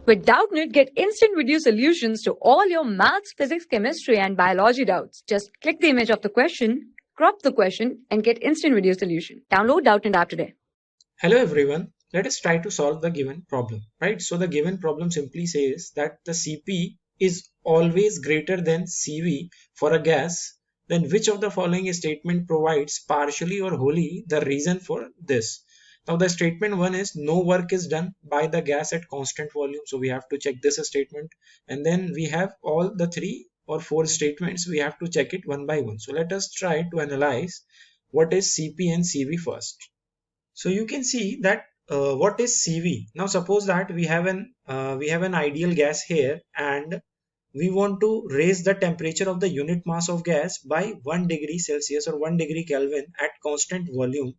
With Doubtnut, get instant video solutions to all your maths, physics, chemistry, and biology doubts. Just click the image of the question, crop the question, and get instant video solution. Download Doubtnut app today. Hello everyone, let us try to solve the given problem, right? So the given problem simply says that the Cp is always greater than Cv for a gas. Then which of the following statement provides partially or wholly the reason for this? Now the statement one is no work is done by the gas at constant volume. So we have to check this statement, and then we have all the three or four statements. We have to check it one by one. So let us try to analyze what is Cp and Cv first. So you can see that what is Cv. Now suppose that we have an ideal gas here, and we want to raise the temperature of the unit mass of gas by 1 degree Celsius or 1 degree Kelvin at constant volume.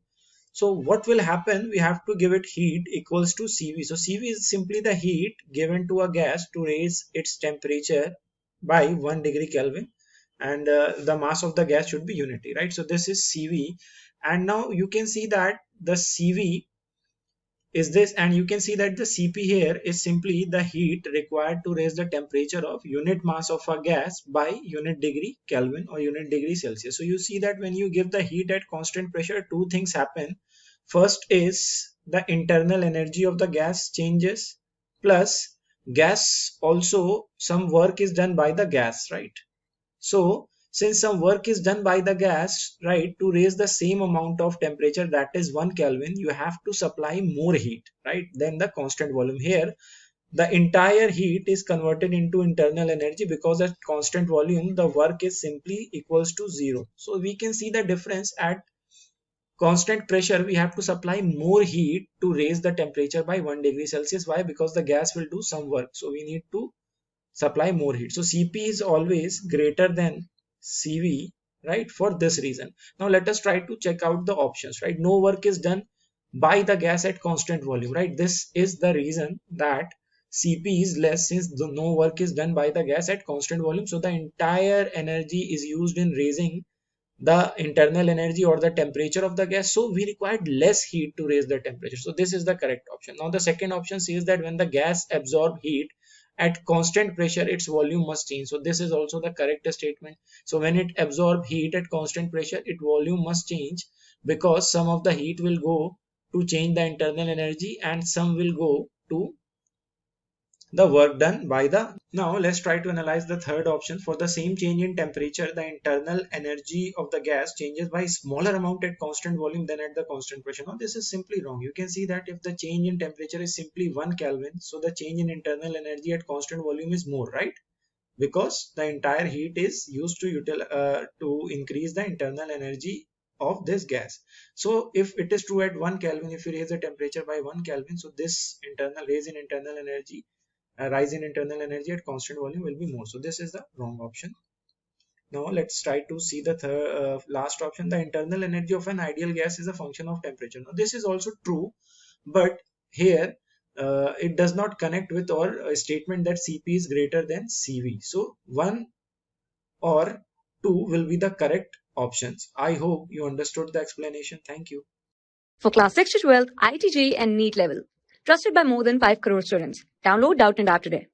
So what will happen? We have to give it heat equals to Cv. So Cv is simply the heat given to a gas to raise its temperature by 1 degree Kelvin, and the mass of the gas should be unity, right? So this is Cv, and now you can see that the Cv is this, and you can see that the Cp here is simply the heat required to raise the temperature of unit mass of a gas by unit degree Kelvin or unit degree Celsius. So you see that when you give the heat at constant pressure, two things happen. First is the internal energy of the gas changes, plus gas also some work is done by the gas, right? So since some work is done by the gas, right, to raise the same amount of temperature, that is 1 Kelvin, you have to supply more heat, right, than the constant volume. Here the entire heat is converted into internal energy, because at constant volume the work is simply equals to 0. So we can see the difference. At constant pressure we have to supply more heat to raise the temperature by 1 degree Celsius. Why? Because the gas will do some work, so we need to supply more heat. So Cp is always greater than Cv, right, for this reason. Now let us try to check out the options, right? No work is done by the gas at constant volume, right? This is the reason that Cp is less, since no work is done by the gas at constant volume. So the entire energy is used in raising the internal energy or the temperature of the gas, so we required less heat to raise the temperature. So this is the correct option. Now the second option says that when the gas absorbs heat at constant pressure, its volume must change. So this is also the correct statement. So when it absorbs heat at constant pressure, its volume must change, because some of the heat will go to change the internal energy and some will go to the work done by the. Now let's try to analyze the third option. For the same change in temperature, the internal energy of the gas changes by smaller amount at constant volume than at the constant pressure. Now this is simply wrong. You can see that if the change in temperature is simply 1 Kelvin, so the change in internal energy at constant volume is more, right? Because the entire heat is used to increase the internal energy of this gas. So if it is true at 1 Kelvin, if you raise the temperature by 1 Kelvin, so this internal rise in internal energy at constant volume will be more. So this is the wrong option. Now let's try to see the last option. The internal energy of an ideal gas is a function of temperature. Now this is also true, but here it does not connect with our statement that Cp is greater than Cv. So 1 or 2 will be the correct options. I hope you understood the explanation. Thank you. For class 6 to 12, IIT JEE and NEET level. Trusted by more than 5 crore students. Download Doubtnut app today.